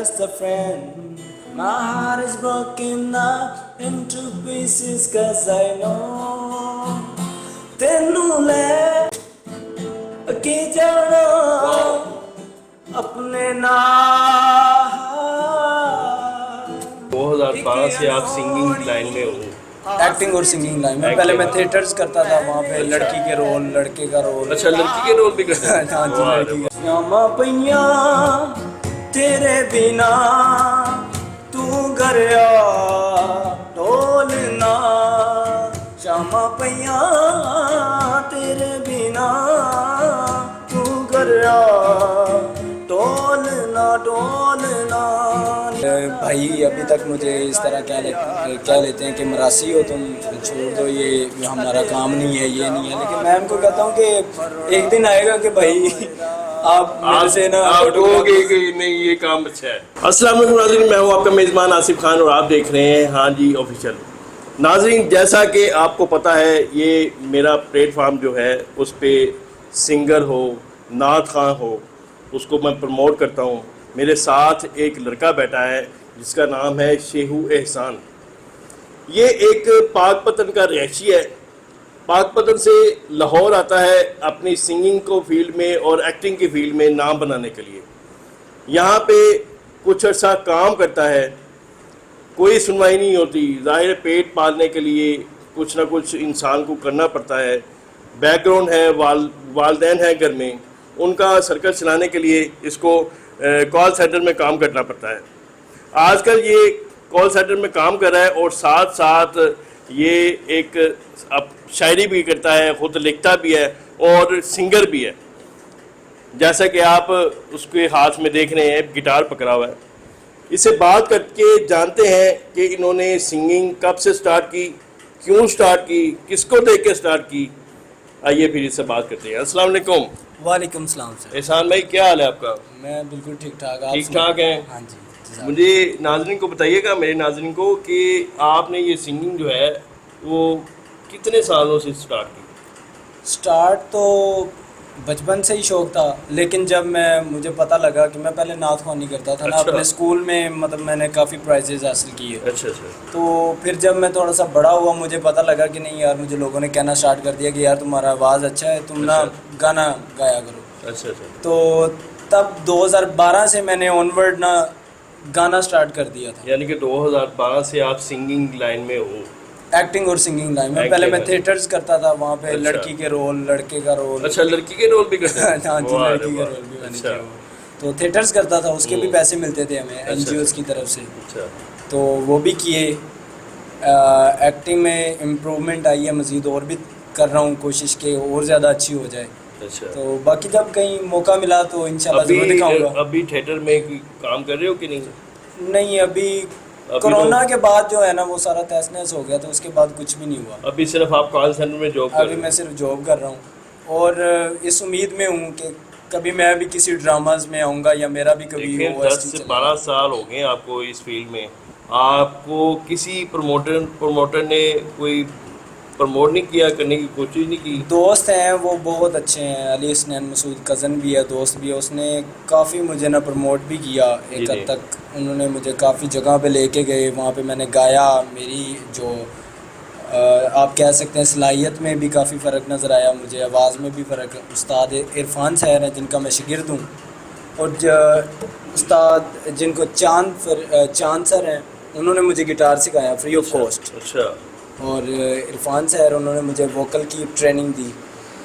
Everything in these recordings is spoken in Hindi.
just a friend. My heart is broken now into pieces, cause I know tenu le के जाना अपने ना 2012 से आप सिंगिंग लाइन में हो। एक्टिंग और सिंगिंग लाइन में पहले मैं थिएटर्स करता था, वहाँ पे लड़की के रोल, लड़के का रोल। अच्छा, लड़की के रोल भी करते हैं? हाँ जी, लड़की का। श्यामा पैया तेरे बिना तू गरिया ढोलना, श्यामा पैया तेरे बिना तू गरिया ढोलना ढोलना। भाई अभी तक मुझे इस तरह क्या लेते हैं कि मरासी हो तुम, छोड़ दो, ये हमारा काम नहीं है, ये नहीं है। लेकिन मैं उनको कहता हूँ कि एक दिन आएगा कि भाई आप मेरे से ना कहोगे कि नहीं ये काम अच्छा है। अस्सलाम वालेकुम नाज़रीन, मैं हूँ आपका मेज़बान आसिफ खान और आप देख रहे हैं हाँ जी ऑफिशियल। नाज़रीन, जैसा कि आपको पता है, ये मेरा प्लेटफार्म जो है उस पर सिंगर हो, नात खां हो, उसको मैं प्रमोट करता हूँ। मेरे साथ एक लड़का बैठा है जिसका नाम है शेहू एहसान। ये एक पाकपतन का रहायशी है। पाकपतन से लाहौर आता है अपनी सिंगिंग को फील्ड में और एक्टिंग की फील्ड में नाम बनाने के लिए। यहाँ पे कुछ अर्सा काम करता है, कोई सुनवाई नहीं होती। ज़ाहिर पेट पालने के लिए कुछ ना कुछ इंसान को करना पड़ता है। बैकग्राउंड है, वालदैन है घर में, उनका सर्कल चलाने के लिए इसको कॉल सेंटर में काम करना पड़ता है। आजकल ये कॉल सेंटर में काम कर रहा है और साथ साथ ये एक अब शायरी भी करता है, खुद लिखता भी है और सिंगर भी है। जैसा कि आप उसके हाथ में देख रहे हैं, गिटार पकड़ा हुआ है। इससे बात करके जानते हैं कि इन्होंने सिंगिंग कब से स्टार्ट की, क्यों स्टार्ट की, किसको देख के स्टार्ट की। आइए फिर इससे बात करते हैं। अस्सलाम वालेकुम। वालेकुम सलाम सर। एहसान भाई, क्या हाल है आपका? मैं बिल्कुल ठीक ठाक। ठीक ठाक हैं? हाँ जी। मुझे नाज़रीन को बताइएगा, मेरे नाज़रीन को, कि आपने ये सिंगिंग जो है वो कितने सालों से स्टार्ट की? स्टार्ट तो बचपन से ही शौक था, लेकिन जब मुझे पता लगा कि मैं पहले नात ख्वानी करता था ना अच्छा। अपने स्कूल में, मतलब मैंने काफ़ी प्राइजेज हासिल किए। अच्छा। तो फिर जब मैं थोड़ा सा बड़ा हुआ, मुझे पता लगा कि नहीं यार, मुझे लोगों ने कहना स्टार्ट कर दिया कि यार तुम्हारा आवाज़ अच्छा है, तुम ना गाना गाया करो। अच्छा। तो तब 2012 से मैंने ऑनवर्ड ना गाना स्टार्ट कर दिया था। यानी कि 2012 से आप सिंगिंग लाइन में हो? एक्टिंग और सिंगिंग लाइन में। पहले मैं थिएटर्स करता था, वहाँ पे लड़की के रोल, लड़के का रोल। अच्छा, लड़की के रोल भी करते हैं? हाँ जी, लड़की का रोल भी मैंने किया। तो थिएटर्स करता था, उसके भी पैसे मिलते थे हमें एनजीओज की तरफ से। अच्छा। तो वो भी किए। एक्टिंग में इम्प्रूवमेंट आई है मज़ीद, और भी कर रहा हूँ कोशिश के और ज़्यादा अच्छी हो जाए। अच्छा। तो बाकी जब कहीं मौका मिला तो इंशाल्लाह ज़रूर दिखाऊंगा। अभी थिएटर में काम कर रहे हो कि नहीं? नहीं, अभी कोरोना के बाद जो है ना वो सारा तहस नहस हो गया, तो उसके बाद कुछ भी नहीं हुआ। अभी सिर्फ आप कॉल सेंटर में जॉब कर रहे हो? अभी मैं सिर्फ जॉब कर रहा हूँ और इस उम्मीद में हूँ कि कभी मैं भी किसी ड्रामाज में आऊँगा या मेरा भी कभी 10 से 12 साल हो गए आपको इस फील्ड में। आपको किसी प्रमोटर ने कोई प्रमोट नहीं किया, करने की कोशिश नहीं की? दोस्त हैं वो बहुत अच्छे हैं, अली हसनैन मसूद कज़न भी है, दोस्त भी है, उसने काफ़ी मुझे ना प्रमोट भी किया एक हद तक। उन्होंने मुझे काफ़ी जगह पे लेके गए, वहाँ पे मैंने गाया। मेरी जो आप कह सकते हैं सलाहियत में भी काफ़ी फ़र्क नज़र आया मुझे, आवाज़ में भी फ़र्क। उस्ताद इरफान साहब हैं जिनका मैं शागिर्द हूँ, और उस्ताद जिनको चांद सर हैं, उन्होंने मुझे गिटार सिखाया फ्री ऑफ कॉस्ट। अच्छा। और इरफान सर, उन्होंने मुझे वोकल की ट्रेनिंग दी।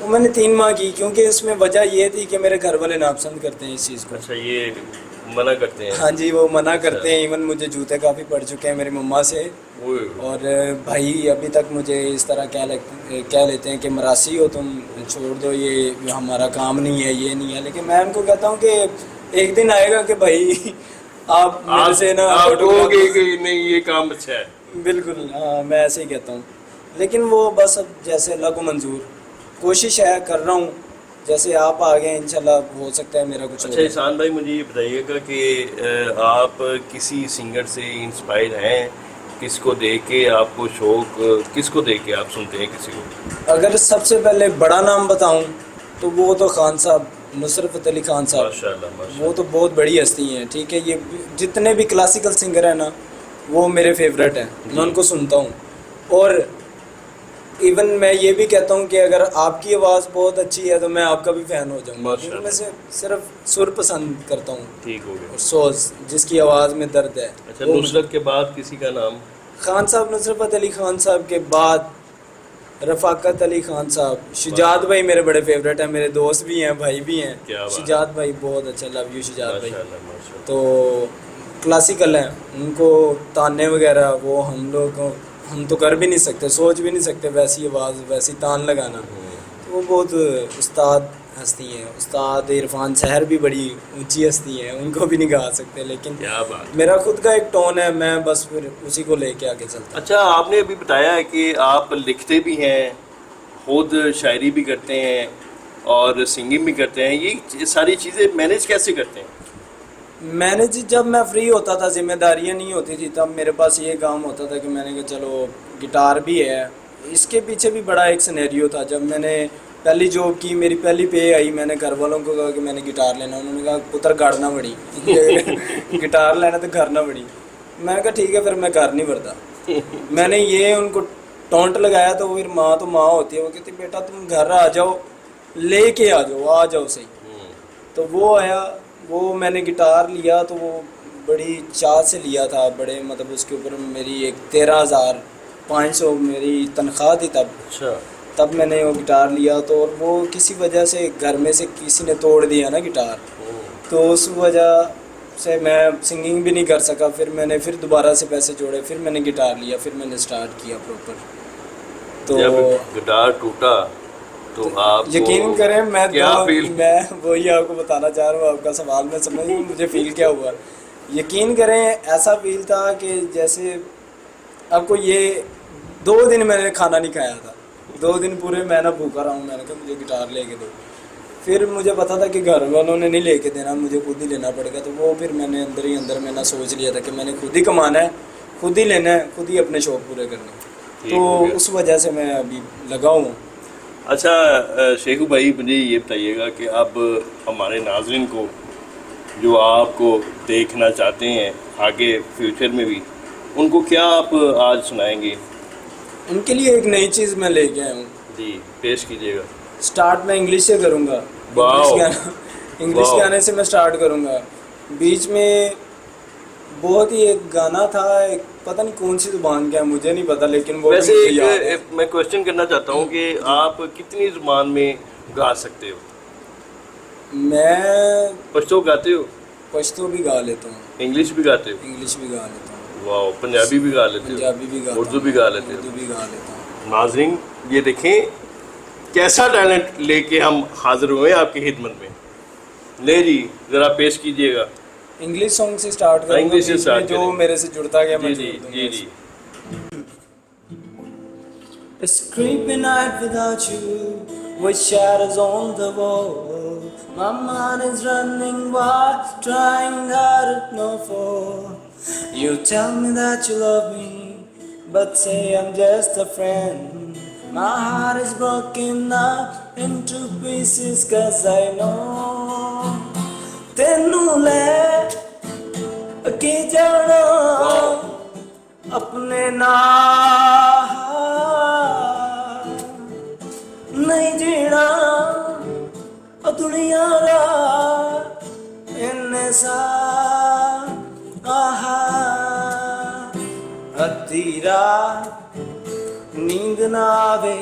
वो मैंने 3 माह की, क्योंकि उसमें वजह ये थी कि मेरे घर वाले नापसंद करते हैं इस चीज़ को। अच्छा, ये मना करते हैं? हाँ जी, वो मना करते हैं। इवन मुझे जूते काफ़ी पड़ चुके हैं मेरी मम्मा से। और भाई अभी तक मुझे इस तरह क्या लेते हैं कि मरासी हो तुम, छोड़ दो, ये हमारा काम नहीं है, ये नहीं है। लेकिन मैं उनको कहता हूँ कि एक दिन आएगा कि भाई आप मेरे से ना कहोगे कि नहीं ये काम अच्छा है। बिल्कुल, हाँ, मैं ऐसे ही कहता हूँ। लेकिन वो बस अब जैसे लगो मंजूर, कोशिश है, कर रहा हूँ। जैसे आप आ गए, इंशाल्लाह हो सकता है मेरा कुछ। अच्छा एहसान भाई, मुझे ये बताइएगा कि आप किसी सिंगर से इंस्पायर हैं? किसको देख के आपको शौक, किसको देख के आप सुनते हैं किसी को? अगर सबसे पहले बड़ा नाम बताऊं तो वो तो खान साहब नुसरत फ़तेह अली खान साहब, माशाल्लाह माशाल्लाह। वो तो बहुत बड़ी हस्ती हैं, ठीक है। ये जितने भी क्लासिकल सिंगर हैं ना, वो मेरे फेवरेट हैं, मैं उनको सुनता हूँ। और इवन मैं ये भी कहता हूँ कि अगर आपकी आवाज़ बहुत अच्छी है तो मैं आपका भी फ़ैन हो जाऊँगा, क्योंकि मैं सिर्फ सुर पसंद करता हूँ ठीक हो गया। और सोज, जिसकी आवाज़ में दर्द है। अच्छा, वो नुसरत के बाद किसी का नाम? खान साहब, नुसरत फ़तेह अली खान साहब के बाद रफ़ाकत अली खान साहब, शुजात भाई मेरे बड़े फेवरेट हैं, मेरे दोस्त भी हैं, भाई भी हैं। क्या बात। शुजात भाई बहुत अच्छा, लव यू शुजात भाई। माशाल्लाह माशाल्लाह। तो क्लासिकल हैं, उनको ताने वगैरह वो हम तो कर भी नहीं सकते, सोच भी नहीं सकते वैसी आवाज़, वैसी तान लगाना। तो वो बहुत उस्ताद हस्ती हैं। उस्ताद इरफान सहर भी बड़ी ऊंची हस्ती हैं, उनको भी नहीं गा सकते, लेकिन क्या बात। मेरा खुद का एक टोन है, मैं बस फिर उसी को लेके आगे चलता हूँ। अच्छा, आपने अभी बताया है कि आप लिखते भी हैं, खुद शायरी भी करते हैं और सिंगिंग भी करते हैं, ये सारी चीज़ें मैनेज कैसे करते हैं? मैंने जी, जब मैं फ्री होता था, जिम्मेदारियां नहीं होती थी, तब मेरे पास ये काम होता था कि मैंने कहा चलो गिटार भी है। इसके पीछे भी बड़ा एक सिनेरियो था। जब मैंने पहली जॉब की, मेरी पहली पे आई, मैंने घर वालों को कहा कि मैंने गिटार लेना। उन्होंने कहा पुत्र गाड़ना बड़ी गिटार लेना तो घर ना बड़ी। मैंने कहा ठीक है, फिर मैं घर नहीं भरता। मैंने ये उनको टोंट लगाया, तो फिर माँ तो माँ होती है, वो कहती बेटा तुम घर आ जाओ, लेके आ जाओ सही। तो वो आया, वो मैंने गिटार लिया, तो वो बड़ी चाह से लिया था, बड़े मतलब उसके ऊपर मेरी एक 13,500 मेरी तनख्वाह थी तब। अच्छा। तब मैंने वो गिटार लिया, तो और वो किसी वजह से घर में से किसी ने तोड़ दिया ना गिटार, तो उस वजह से मैं सिंगिंग भी नहीं कर सका। फिर मैंने फिर दोबारा से पैसे जोड़े, फिर मैंने गिटार लिया, फिर मैंने स्टार्ट किया प्रॉपर। तो जब गिटार टूटा तो आप यकीन करें, मैं वही आपको बताना चाह रहा हूँ, आपका सवाल मैं समझ गई मुझे फील क्या हुआ। यकीन करें, ऐसा फील था कि जैसे आपको ये 2 दिन मैंने खाना नहीं खाया था, 2 दिन पूरे मैं ना भूखा रहा हूँ। मैंने कहा मुझे गिटार लेके दो। फिर मुझे पता था कि घर वालों ने नहीं लेके देना, मुझे खुद ही लेना पड़ेगा। तो वो फिर मैंने अंदर ही अंदर मैंने सोच लिया था कि मैंने खुद ही कमाना है, खुद ही लेना है, खुद ही अपने शौक पूरे करने हैं। तो उस वजह से मैं अभी लगा हूँ। अच्छा शेखू भाई, मुझे ये बताइएगा कि अब हमारे नाज़रीन को जो आपको देखना चाहते हैं आगे फ्यूचर में भी, उनको क्या आप आज सुनाएंगे? उनके लिए एक नई चीज़ मैं लेके आया हूँ। जी, पेश कीजिएगा। स्टार्ट मैं इंग्लिश से करूँगा। इंग्लिश गाने से मैं स्टार्ट करूँगा। बीच में बहुत ही एक गाना था, एक पता नहीं कौन सी जुबान का है, मुझे नहीं पता, लेकिन वो वैसे भी मुझे याद है। मैं क्वेश्चन करना चाहता हूँ कि आप कितनी जुबान में गा सकते हो? मैं पश्तो गाते हो? पश्तो भी गा लेता हूँ, इंग्लिश भी गाते हो? इंग्लिश भी गा लेता हूँ, वाह, पंजाबी भी गा लेते हो? पंजाबी भी गा, उर्दू भी गा लेते हो? उर्दू भी गा लेता हूँ। नाज़रीन, ये देखें कैसा टैलेंट लेके हम हाजिर हुए हैं आपकी खिदमत में। ले जी, ज़रा पेश कीजिएगा। इंग्लिश सॉन्ग से स्टार्ट करूँगा, इंग्लिश से बीच में स्टार्ट जो करें। मेरे से जुड़ता गया मैं जी जोड़ जी दूंगा जी उसको। जी। It's creepy night without you, with shadows on the wall. My mind is running wild, trying hard to know for. You tell me that you love me, but say I'm just a friend. My heart is broken up into pieces, 'cause I know tenu le ke jana अपने नाल नहीं जीना ओ दुनिया दा इन्ने सा आहा अद्धी रात नींद ना आवे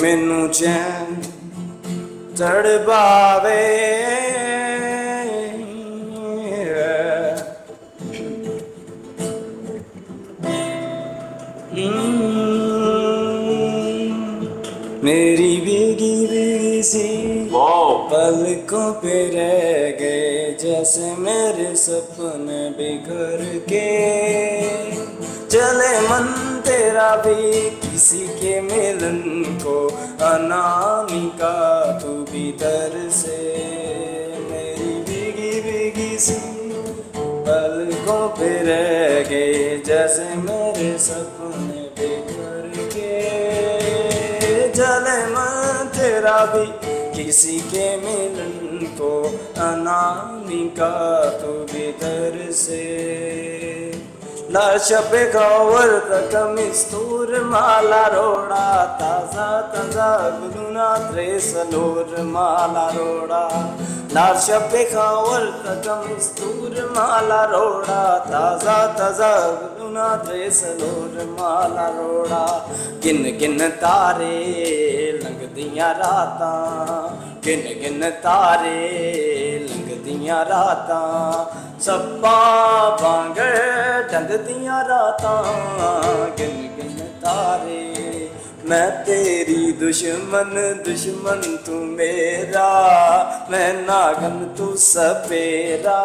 मैनू चैन तड़पावे मेरी भीगी भीगी सी पलकों पे रह गए जैसे मेरे सपने बिखर के चले मन तेरा भी किसी के मिलन को अनामिका तू भीतर से मेरी भीगी भीगी सी पलकों पे रह गए जैसे मेरे सपने बिखर के चले मन तेरा भी किसी के मिलन को अनामी का तो भीतर से लाश पे खावर तक मिस्तूर माला रोड़ा ताजा ताजा गुना त्रेसलोर माला रोड़ा लाश पे खावर तक मिस्तूर माला रोड़ा ताजा ताजा गुना त्रेसलोर माला रोड़ा गिन गिन तारे लंघदियां रातां गिन गिन तारे लंघदियां रातां सप्पा वांग ढंगदियां रातां गिन गिन तारे मैं तेरी दुश्मन दुश्मन तू मेरा मैं नागन तू सपेरा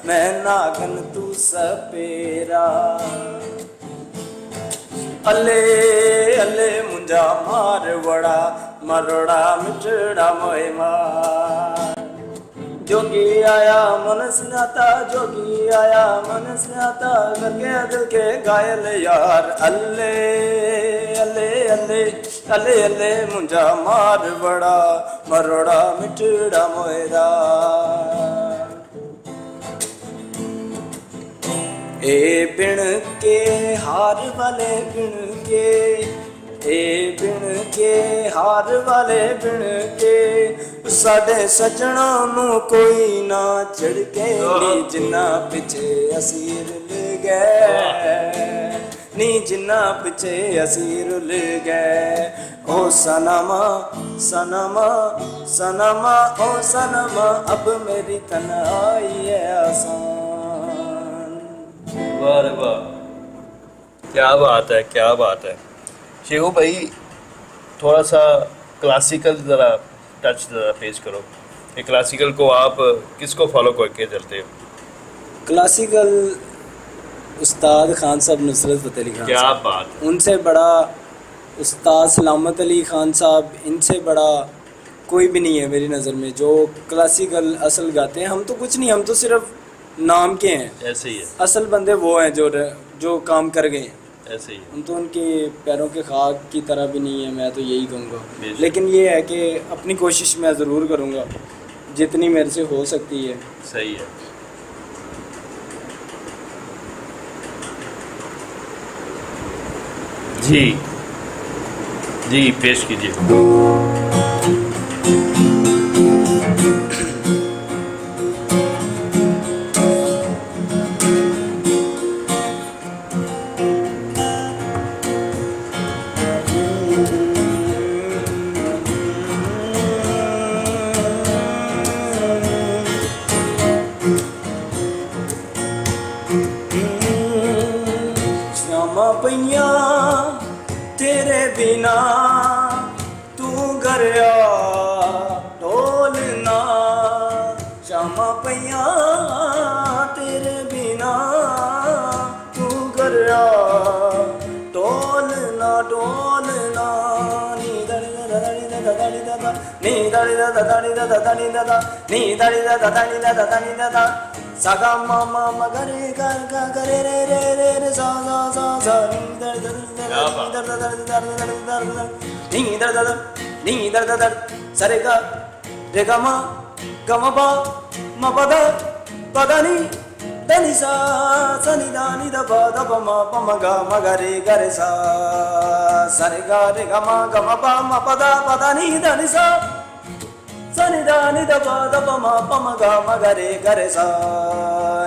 मैं नागन तू सपेरा अले अले मुंजा मारवड़ा मरोड़ा मिठड़ा मोए मार जोगी आया मन स्नाता जोगी आया मन स्नाता करके दिल के घायल यार अल्ले अल्ले अल्ले अल्ले अल्ले मुंजा मार बड़ा मरोड़ा मिठड़ा मोएदा ए बिन के हार वाले बिन के ए बिन के हार वाले बिन के साडे सजना नू कोई ना झड़के नी जिन्ना पिछे असीर ले गए नी जिन्ना पिछे असीर ले गए ओ सनमा सनमा सनमा ओ सनमा अब मेरी तन्हाई है आसान। वाह रे वाह, क्या बात है, क्या बात है। शेखू भाई थोड़ा सा क्लासिकल ज़रा टच ज़रा पेश करो। ये क्लासिकल को आप किसको फॉलो करके चलते हो? क्लासिकल उस्ताद खान साहब नुसरत फ़तेह अली खान क्या साहब, बात। उनसे बड़ा उस्ताद सलामत अली खान साहब, इनसे बड़ा कोई भी नहीं है मेरी नज़र में जो क्लासिकल असल गाते हैं। हम तो कुछ नहीं, हम तो सिर्फ नाम के हैं, ऐसे ही है, असल बंदे वो हैं जो काम कर गए हैं। ऐसे ही है। हम तो उनके पैरों के खाक की तरह भी नहीं है, मैं तो यही कहूँगा। बेशक। लेकिन ये है कि अपनी कोशिश मैं ज़रूर करूँगा जितनी मेरे से हो सकती है। सही है। जी जी पेश कीजिए। श्यामा पैया तेरे बिना तू गरिया ढोलना, श्यामा पैया तेरे बिना तू गरिया ढोलना ढोलना नी दड़ी दा दड़ी दा दड़ी दा नी दड़ी दा दड़ी दा दड़ी दा नी दड़ी दा दड़ी दा दड़ी दा सागा मामा मगरे गा गा गरे रे रे रे रे सा सा सा सा नी दर दर दर दर दर दर दर दर दर नी दर दर नी दर दर सरे गा रे गा मा पा मा पा दा नी नी सा सा नी दा प मा गा मा गा रे सा सरे गा रे गा मा पा दा नी सा सनि दा नि द प मा गा रे सा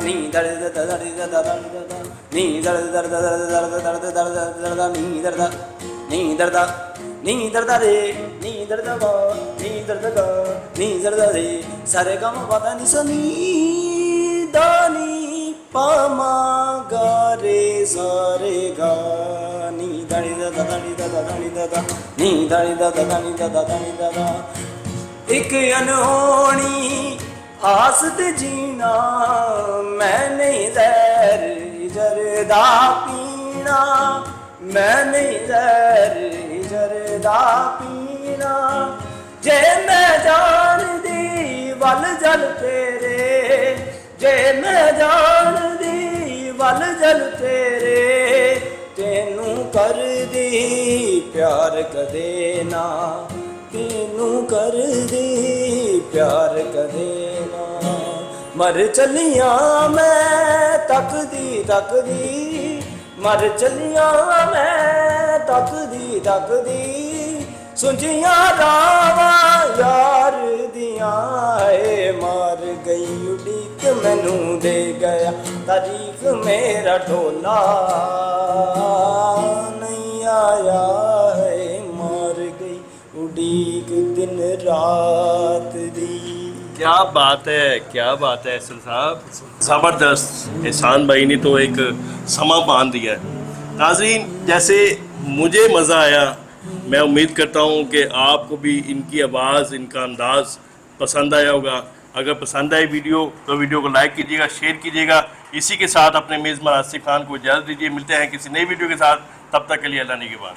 नी दर द दर द दर द नी दर दर दर दर दर दर दर दर नी दर द नी दर द नी दर द रे नी दर द ब नी दर द ग नी दर द रे सारे गा मा दा नि सा नी दा नी प मा गा रे सा रे गा नी दा नि द दा नि द दा नि द नी दा नि द दा नि द दा नि द एक अनहोनी आस ते जीना मैं नहीं ज़हर जरदा पीना मैं नहीं ज़हर जरदा पीना जे मैं जान दी वल जल तेरे जे मैं जान दी वल जल तेरे तेनू कर दी प्यार कदे ना तेनू कर दी प्यार कदे ना मर चलिया मैं तकदी मर चलिया मैं तकदी सुझिया रावा यार दिया मार गई उड़ीक मैनू दे गया तारीख मेरा ढोला नहीं आया है मार गई उड़ीक दिन रात दी। क्या बात है अहसन साहब, ज़बरदस्त। एहसान भाई ने तो एक समा बांध दिया है। नाज़रीन, जैसे मुझे मज़ा आया, मैं उम्मीद करता हूँ कि आपको भी इनकी आवाज़, इनका अंदाज़ पसंद आया होगा। अगर पसंद आई वीडियो तो वीडियो को लाइक कीजिएगा, शेयर कीजिएगा। इसी के साथ अपने मेज़बान आसिफ खान को इजाज़त दीजिए। मिलते हैं किसी नई वीडियो के साथ, तब तक के लिए अल्लाह निगहबान।